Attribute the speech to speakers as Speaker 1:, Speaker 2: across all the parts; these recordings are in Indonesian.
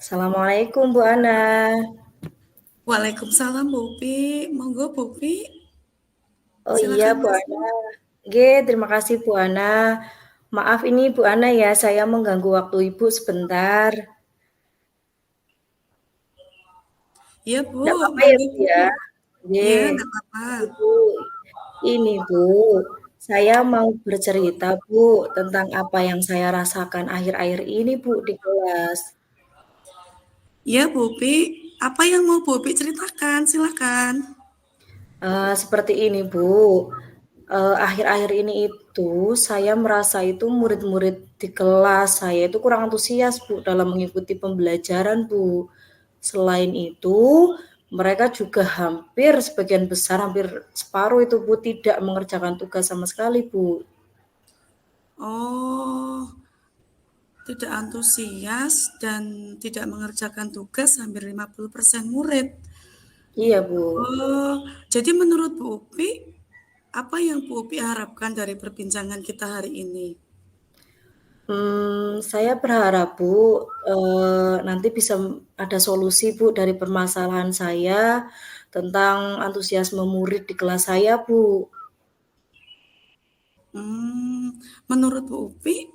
Speaker 1: Assalamualaikum Bu Ana.
Speaker 2: Waalaikumsalam Bu Upi, monggo Bu Upi,
Speaker 1: Oh iya
Speaker 2: silakan
Speaker 1: Bu Ana.
Speaker 2: masuk.
Speaker 1: Terima kasih Bu Ana. Maaf ini Bu Ana ya, saya mengganggu waktu Ibu sebentar.
Speaker 2: Iya Bu,
Speaker 1: Tidak apa-apa ya
Speaker 2: monggo
Speaker 1: Bu
Speaker 2: Bu.
Speaker 1: ya.
Speaker 2: Ya,
Speaker 1: Ye,
Speaker 2: nggak apa-apa.
Speaker 1: Ibu. Ini Bu, saya mau bercerita Bu tentang apa yang saya rasakan akhir-akhir ini Bu di kelas.
Speaker 2: Iya Bu Upi, apa yang mau Bu Upi ceritakan? Silakan.
Speaker 1: Seperti ini Bu, akhir-akhir ini itu saya merasa itu murid-murid di kelas saya itu kurang antusias Bu dalam mengikuti pembelajaran Bu. Selain itu, mereka juga hampir sebagian besar, hampir separuh itu Bu tidak mengerjakan tugas sama sekali Bu.
Speaker 2: Oh, tidak antusias dan tidak mengerjakan tugas hampir 50% murid.
Speaker 1: Iya Bu.
Speaker 2: Oh, jadi menurut Bu Upi, apa yang Bu Upi harapkan dari perbincangan kita hari ini?
Speaker 1: Saya berharap Bu, nanti bisa ada solusi Bu dari permasalahan saya tentang antusiasme murid di kelas saya Bu.
Speaker 2: Hmm, menurut Bu Upi,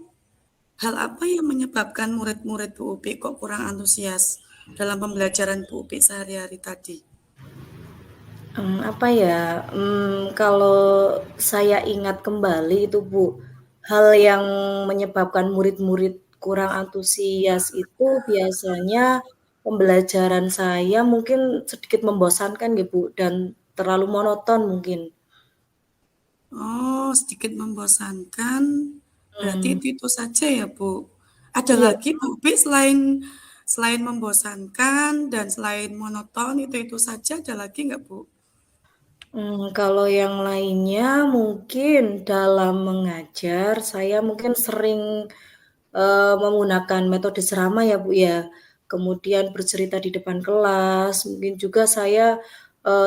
Speaker 2: hal apa yang menyebabkan murid-murid Bu Upi kok kurang antusias dalam pembelajaran Bu Upi sehari-hari tadi?
Speaker 1: Apa ya, kalau saya ingat kembali itu Bu, hal yang menyebabkan murid-murid kurang antusias itu biasanya pembelajaran saya mungkin sedikit membosankan ya Bu, dan terlalu monoton mungkin.
Speaker 2: Oh, sedikit membosankan. Berarti
Speaker 1: Mmm,
Speaker 2: itu saja ya, Bu. Ada
Speaker 1: iya,
Speaker 2: lagi Bu Upi selain selain membosankan dan selain monoton itu saja ada lagi nggak Bu?
Speaker 1: kalau yang lainnya mungkin dalam mengajar saya mungkin sering menggunakan metode serama ya, Bu, ya. Kemudian bercerita di depan kelas, mungkin juga saya,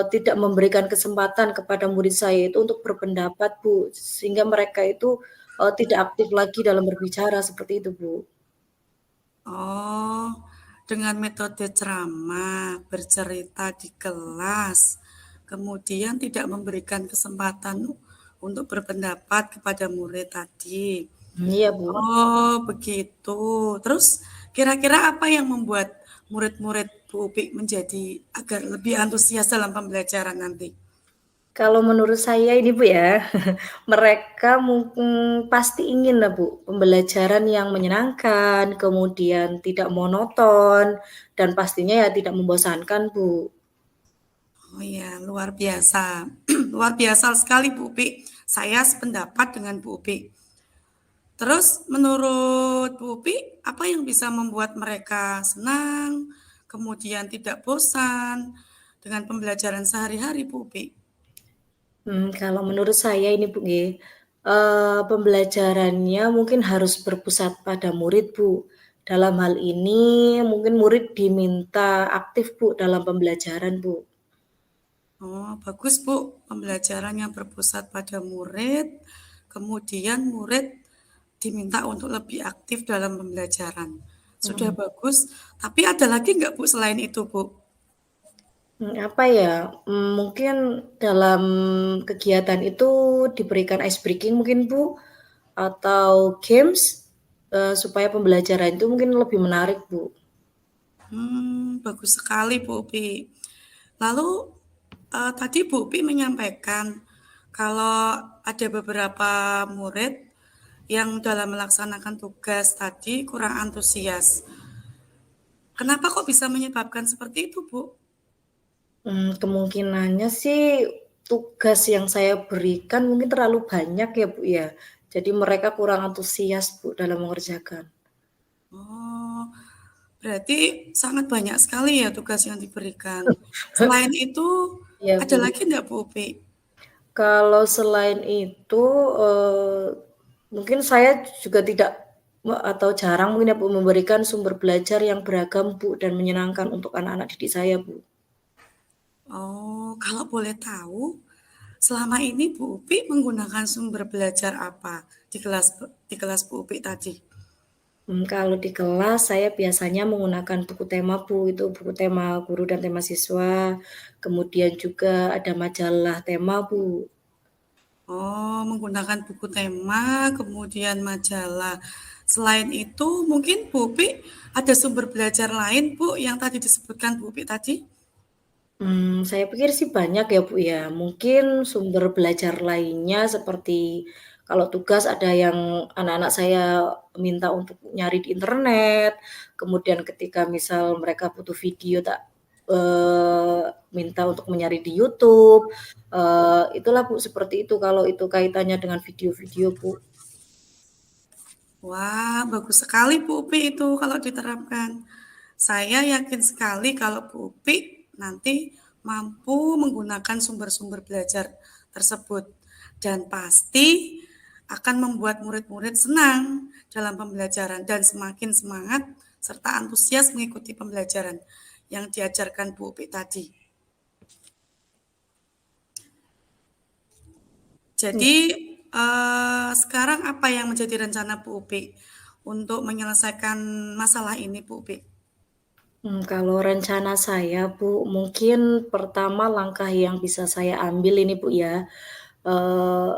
Speaker 1: tidak memberikan kesempatan kepada murid saya itu untuk berpendapat, Bu, sehingga mereka itu, tidak aktif lagi dalam berbicara, seperti itu, Bu.
Speaker 2: Oh, dengan metode ceramah, bercerita di kelas, kemudian tidak memberikan kesempatan untuk berpendapat kepada murid tadi.
Speaker 1: Iya, Bu.
Speaker 2: Oh, begitu. Terus kira-kira apa yang membuat murid-murid Bu Upi menjadi agar lebih antusias dalam pembelajaran nanti?
Speaker 1: Kalau menurut saya ini, Bu, ya, mereka mungkin pasti ingin lah, Bu, pembelajaran yang menyenangkan, kemudian tidak monoton, dan pastinya ya tidak membosankan, Bu.
Speaker 2: Oh ya, luar biasa. Luar biasa sekali Bu Upi. Saya sependapat dengan Bu Upi. Terus menurut Bu Upi, apa yang bisa membuat mereka senang, kemudian tidak bosan dengan pembelajaran sehari-hari Bu Upi?
Speaker 1: Kalau menurut saya ini Bu nggih, pembelajarannya mungkin harus berpusat pada murid Bu. Dalam hal ini mungkin murid diminta aktif Bu dalam pembelajaran Bu.
Speaker 2: Oh, bagus Bu. Pembelajaran yang berpusat pada murid, kemudian murid diminta untuk lebih aktif dalam pembelajaran. Sudah
Speaker 1: Mhm.
Speaker 2: bagus, tapi ada lagi nggak Bu selain itu Bu?
Speaker 1: Apa ya, mungkin dalam kegiatan itu diberikan ice breaking mungkin Bu, atau games, supaya pembelajaran itu mungkin lebih menarik Bu.
Speaker 2: Bagus sekali Bu Upi. Lalu tadi Bu Upi menyampaikan kalau ada beberapa murid yang dalam melaksanakan tugas tadi kurang antusias. Kenapa kok bisa menyebabkan seperti itu, Bu?
Speaker 1: Kemungkinannya sih tugas yang saya berikan mungkin terlalu banyak ya, Bu, ya. Jadi mereka kurang antusias, Bu, dalam mengerjakan.
Speaker 2: Oh, berarti sangat banyak sekali ya tugas yang diberikan. Selain itu,
Speaker 1: Iya,
Speaker 2: ada
Speaker 1: Bu.
Speaker 2: lagi enggak Bu Upi?
Speaker 1: Kalau selain itu, mungkin saya juga tidak atau jarang mungkin ya, Bu, memberikan sumber belajar yang beragam, Bu, dan menyenangkan untuk anak-anak didik saya, Bu.
Speaker 2: Oh, kalau boleh tahu, selama ini Bu Upi menggunakan sumber belajar apa di kelas Bu Upi tadi?
Speaker 1: Kalau di kelas saya biasanya menggunakan buku tema, Bu, itu buku tema guru dan tema siswa, kemudian juga ada majalah tema, Bu.
Speaker 2: Oh, menggunakan buku tema, kemudian majalah. Selain itu, mungkin Bu Upi ada sumber belajar lain, Bu, yang tadi disebutkan Bu Upi tadi?
Speaker 1: Saya pikir sih banyak ya, Bu, ya. Mungkin sumber belajar lainnya seperti kalau tugas ada yang anak-anak saya minta untuk nyari di internet, kemudian ketika misal mereka butuh video eee, minta untuk mencari di YouTube, itulah, Bu, seperti itu kalau itu kaitannya dengan video-video, Bu.
Speaker 2: Wah, bagus sekali Bu Upi itu kalau diterapkan. Saya yakin sekali kalau Bu Upi nanti mampu menggunakan sumber-sumber belajar tersebut dan pasti akan membuat murid-murid senang dalam pembelajaran dan semakin semangat serta antusias mengikuti pembelajaran yang diajarkan Bu Upi tadi. Jadi sekarang apa yang menjadi rencana Bu Upi untuk menyelesaikan masalah ini Bu Upi?
Speaker 1: Kalau rencana saya, Bu, mungkin pertama langkah yang bisa saya ambil ini, Bu, ya, eee,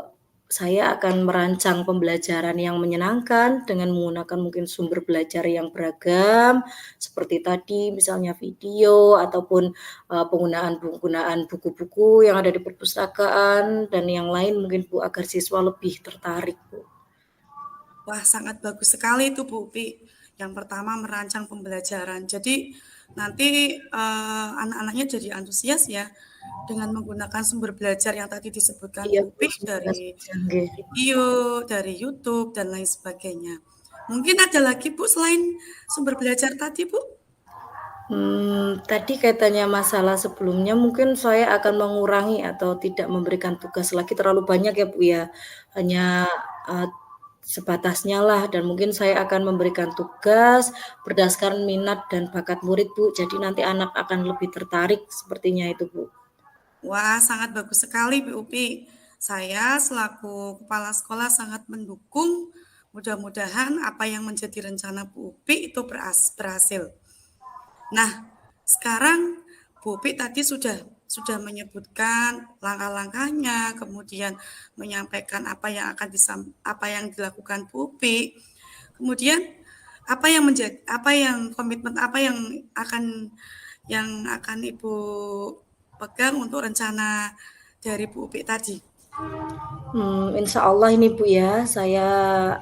Speaker 1: saya akan merancang pembelajaran yang menyenangkan dengan menggunakan mungkin sumber belajar yang beragam, seperti tadi misalnya video ataupun, penggunaan buku-buku yang ada di perpustakaan dan yang lain mungkin, Bu, agar siswa lebih tertarik, Bu.
Speaker 2: Wah, sangat bagus sekali itu Bu Upi. Yang pertama merancang pembelajaran. Jadi nanti anak-anaknya jadi antusias ya dengan menggunakan sumber belajar yang tadi disebutkan
Speaker 1: Iya,
Speaker 2: Bu
Speaker 1: Bu,
Speaker 2: Upi
Speaker 1: semoga
Speaker 2: dari
Speaker 1: canggih.
Speaker 2: video, dari YouTube dan lain sebagainya. Mungkin ada lagi Bu selain sumber belajar tadi Bu?
Speaker 1: Tadi kaitannya masalah sebelumnya mungkin saya akan mengurangi atau tidak memberikan tugas lagi terlalu banyak ya, Bu, ya. Hanya, eee, sebatasnya lah dan mungkin saya akan memberikan tugas berdasarkan minat dan bakat murid, Bu. Jadi nanti anak akan lebih tertarik sepertinya itu, Bu.
Speaker 2: Wah, sangat bagus sekali Bu Upi. Saya selaku kepala sekolah sangat mendukung. Mudah-mudahan apa yang menjadi rencana Bu Upi itu berhasil. Nah, sekarang Bu Upi tadi sudah menyebutkan langkah-langkahnya, kemudian menyampaikan apa yang dilakukan Bu Upi. Kemudian apa yang komitmen apa yang akan Ibu pegang untuk rencana dari Bu Upi tadi?
Speaker 1: Insya Allah ini Bu ya, saya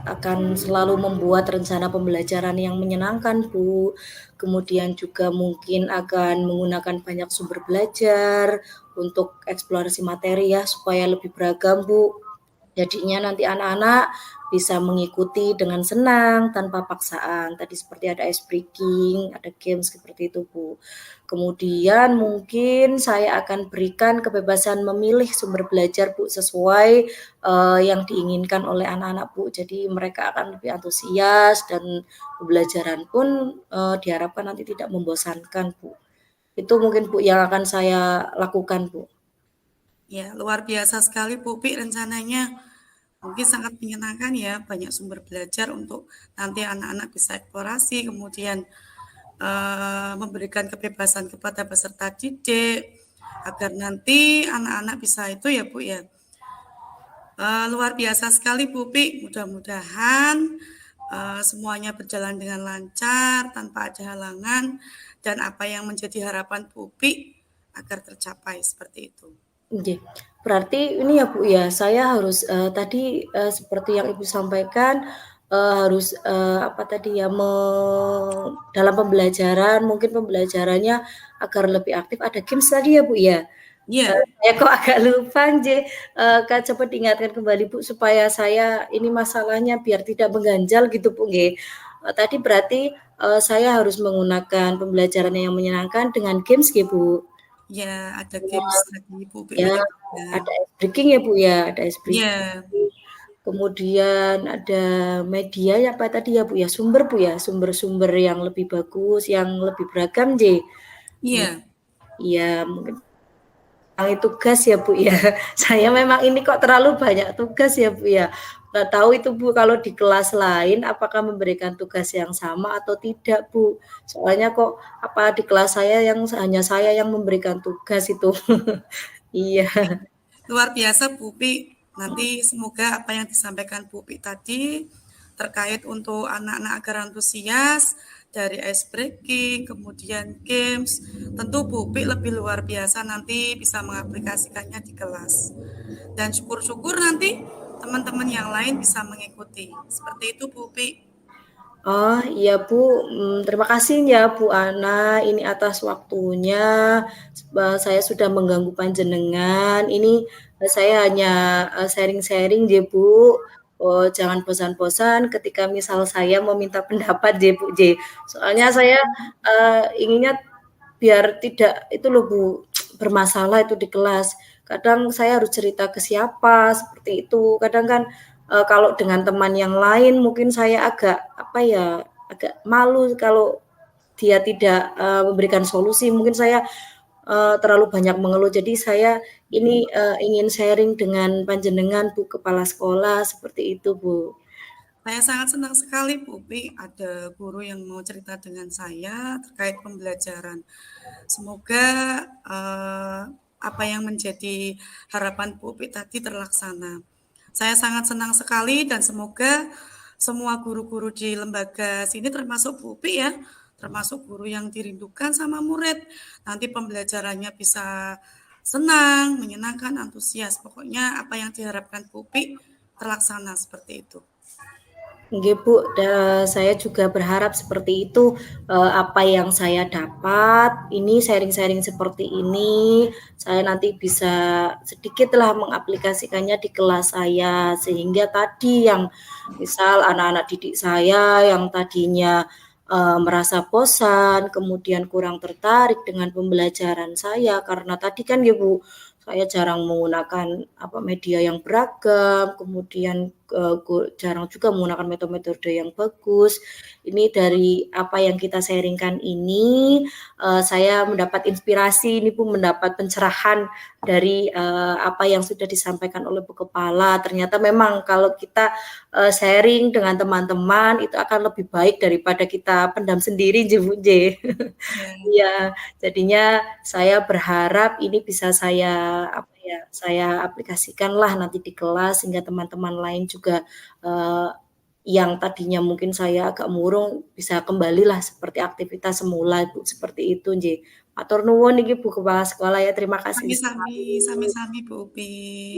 Speaker 1: akan selalu membuat rencana pembelajaran yang menyenangkan Bu. Kemudian juga mungkin akan menggunakan banyak sumber belajar untuk eksplorasi materi ya, supaya lebih beragam Bu. Jadinya nanti anak-anak bisa mengikuti dengan senang tanpa paksaan. Tadi seperti ada ice breaking, ada games seperti itu, Bu. Kemudian mungkin saya akan berikan kebebasan memilih sumber belajar, Bu, sesuai, yang diinginkan oleh anak-anak, Bu. Jadi mereka akan lebih antusias dan pembelajaran pun, diharapkan nanti tidak membosankan, Bu. Itu mungkin, Bu, yang akan saya lakukan, Bu.
Speaker 2: Ya, luar biasa sekali Bu Upi rencananya. Mungkin sangat menyenangkan ya, banyak sumber belajar untuk nanti anak-anak bisa eksplorasi, kemudian memberikan kebebasan kepada peserta didik agar nanti anak-anak bisa itu ya Bu ya. Luar biasa sekali Bu Pi, mudah-mudahan semuanya berjalan dengan lancar tanpa ada halangan dan apa yang menjadi harapan Bu Pi agar tercapai seperti itu.
Speaker 1: Nggih. Berarti ini ya, Bu, ya, saya harus, tadi, seperti yang Ibu sampaikan, harus, apa tadi ya, dalam pembelajaran mungkin pembelajarannya agar lebih aktif ada games tadi ya, Bu, ya?
Speaker 2: Iya,
Speaker 1: Saya kok agak lupa nggih, Kak, coba diingatkan kembali, Bu, supaya saya ini masalahnya biar tidak mengganjal gitu, Bu, nggih. Tadi berarti, saya harus menggunakan pembelajaran yang menyenangkan dengan games nggih, Bu?
Speaker 2: ya ada games tadi Bu Pi
Speaker 1: Ya,
Speaker 2: menyebutkan.
Speaker 1: ada ice breaking ya, Bu, ya, ada ice breaking.
Speaker 2: Iya,
Speaker 1: Kemudian ada media ya, apa tadi ya, Bu, ya, sumber, Bu, ya, sumber-sumber yang lebih bagus, yang lebih beragam, J.
Speaker 2: iya.
Speaker 1: Iya, mungkin tugas ya Bu ya. Saya memang ini kok terlalu banyak tugas ya Bu ya. Nggak tahu itu Bu kalau di kelas lain apakah memberikan tugas yang sama atau tidak Bu. Soalnya kok apa di kelas saya yang hanya saya yang memberikan tugas itu. Iya.
Speaker 2: Luar biasa Bu Pi. Nanti semoga apa yang disampaikan Bu Pi tadi terkait untuk anak-anak agar antusias dari ice breaking, kemudian games, tentu Bu Pi lebih luar biasa nanti bisa mengaplikasikannya di kelas. Dan syukur-syukur nanti teman-teman yang lain bisa mengikuti. Seperti itu Bu Pi.
Speaker 1: Oh iya Bu, terima kasih ya Bu Ana ini atas waktunya. Saya sudah mengganggu panjenengan. Ini saya hanya sharing-sharing ya Bu. Oh, jangan bosan-bosan ketika misal saya meminta pendapat ya Bu J. Soalnya saya inginnya biar tidak itu loh Bu bermasalah itu di kelas. Kadang saya harus cerita ke siapa seperti itu. Kadang kan kalau dengan teman yang lain mungkin saya agak apa ya agak malu kalau dia tidak memberikan solusi. Mungkin saya terlalu banyak mengeluh. Jadi saya ini ingin sharing dengan panjenengan Bu Kepala Sekolah seperti itu Bu.
Speaker 2: Saya sangat senang sekali Bu Pi ada guru yang mau cerita dengan saya terkait pembelajaran. Semoga apa yang menjadi harapan Bu Pi tadi terlaksana. Saya sangat senang sekali dan semoga semua guru-guru di lembaga sini termasuk Bu Pi ya, termasuk guru yang dirindukan sama murid. Nanti pembelajarannya bisa senang, menyenangkan, antusias. Pokoknya apa yang diharapkan Bu Pi terlaksana seperti itu.
Speaker 1: Nggih Bu, saya juga berharap seperti itu, apa yang saya dapat, ini sharing-sharing seperti ini, saya nanti bisa sedikitlah mengaplikasikannya di kelas saya, sehingga tadi yang misal anak-anak didik saya yang tadinya, merasa bosan, kemudian kurang tertarik dengan pembelajaran saya, karena tadi kan ya Bu, saya jarang menggunakan apa media yang beragam, kemudian jarang juga menggunakan metode-metode yang bagus. Ini dari apa yang kita sharingkan ini, saya mendapat inspirasi, ini pun mendapat pencerahan dari apa yang sudah disampaikan oleh Bu Kepala. Ternyata memang kalau kita sharing dengan teman-teman itu akan lebih baik daripada kita pendam sendiri, Bu J. Iya, jadinya saya berharap ini bisa saya apa ya, saya aplikasikanlah nanti di kelas sehingga teman-teman lain juga yang tadinya mungkin saya agak murung bisa kembalilah seperti aktivitas semula Bu, seperti itu nggih. Matur nuwun niki Bu Kepala Sekolah ya, terima kasih
Speaker 2: Sami-sami,
Speaker 1: sekali.
Speaker 2: sami-sami Bu Upi.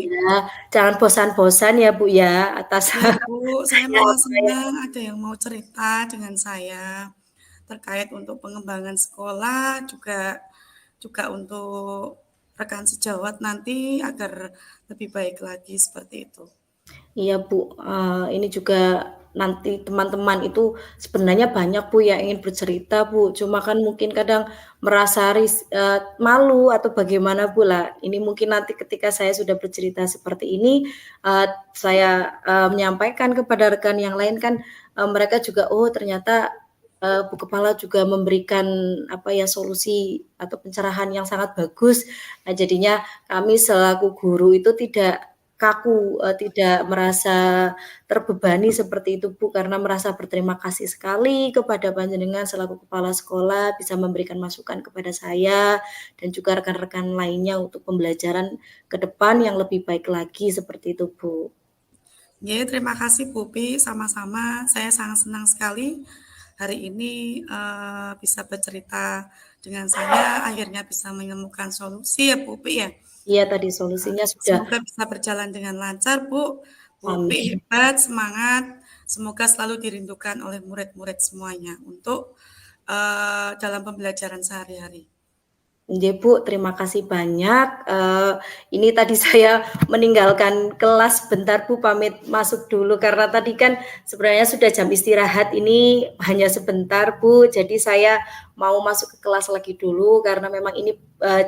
Speaker 1: Ya, jangan bosan-bosan ya Bu ya atas
Speaker 2: Ya Bu, saya
Speaker 1: ya,
Speaker 2: malah
Speaker 1: saya
Speaker 2: senang ada yang mau cerita dengan saya terkait untuk pengembangan sekolah juga juga untuk rekan sejawat nanti agar lebih baik lagi seperti itu.
Speaker 1: Iya Bu, ini juga nanti teman-teman itu sebenarnya banyak Bu yang ingin bercerita Bu, cuma kan mungkin kadang merasa malu atau bagaimana Bu lah. Ini mungkin nanti ketika saya sudah bercerita seperti ini, saya menyampaikan kepada rekan yang lain kan mereka juga oh ternyata Bu Kepala juga memberikan apa ya solusi atau pencerahan yang sangat bagus. Nah, jadinya kami selaku guru itu tidak kaku, tidak merasa terbebani seperti itu Bu, karena merasa berterima kasih sekali kepada panjenengan selaku kepala sekolah bisa memberikan masukan kepada saya dan juga rekan-rekan lainnya untuk pembelajaran ke depan yang lebih baik lagi seperti itu Bu.
Speaker 2: Ya, terima kasih Bu Pi, sama-sama. Saya sangat senang sekali hari ini bisa bercerita dengan saya, akhirnya bisa menemukan solusi ya Bu Pi ya.
Speaker 1: Iya tadi solusinya sudah.
Speaker 2: Semoga bisa berjalan dengan lancar Bu. Bu Pi
Speaker 1: Amin.
Speaker 2: hebat, semangat. Semoga selalu dirindukan oleh murid-murid semuanya untuk dalam pembelajaran sehari-hari.
Speaker 1: Nggih Bu, terima kasih banyak. Ini tadi saya meninggalkan kelas sebentar Bu, pamit masuk dulu karena tadi kan sebenarnya sudah jam istirahat ini hanya sebentar Bu. Jadi saya mau masuk ke kelas lagi dulu karena memang ini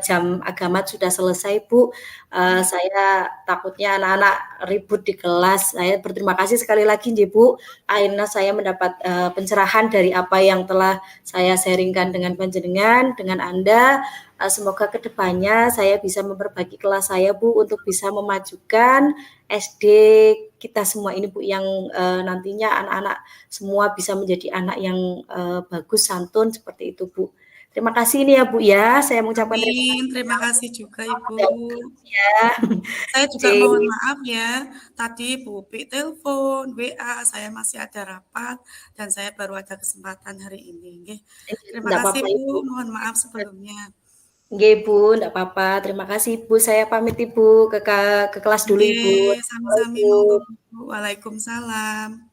Speaker 1: jam agamat sudah selesai Bu. Saya takutnya anak-anak ribut di kelas. Saya berterima kasih sekali lagi nggih Bu. Akhirnya saya mendapat pencerahan dari apa yang telah saya sharingkan dengan panjenengan, dengan Anda. semoga kedepannya saya bisa memperbaiki kelas saya Bu, untuk bisa memajukan SD kita semua ini Bu, yang nantinya anak-anak semua bisa menjadi anak yang bagus, santun, seperti itu Bu. Terima kasih ini ya Bu ya, saya mengucapkan terima
Speaker 2: Amin,
Speaker 1: kasih.
Speaker 2: terima kasih juga Ibu.
Speaker 1: Ya.
Speaker 2: Saya juga
Speaker 1: Oke.
Speaker 2: mohon maaf ya, tadi Bu Upi telepon, WA, saya masih ada rapat, dan saya baru ada kesempatan hari ini. Nggih. Terima
Speaker 1: Enggak
Speaker 2: kasih
Speaker 1: apa-apa
Speaker 2: Bu,
Speaker 1: Ibu.
Speaker 2: mohon maaf sebelumnya.
Speaker 1: Nggih Bu, enggak apa-apa. Terima kasih Ibu. Saya pamit Ibu ke kelas dulu Ibu.
Speaker 2: Nggih, sami-sami monggo
Speaker 1: Assalamualaikum.
Speaker 2: Bu. Waalaikumsalam.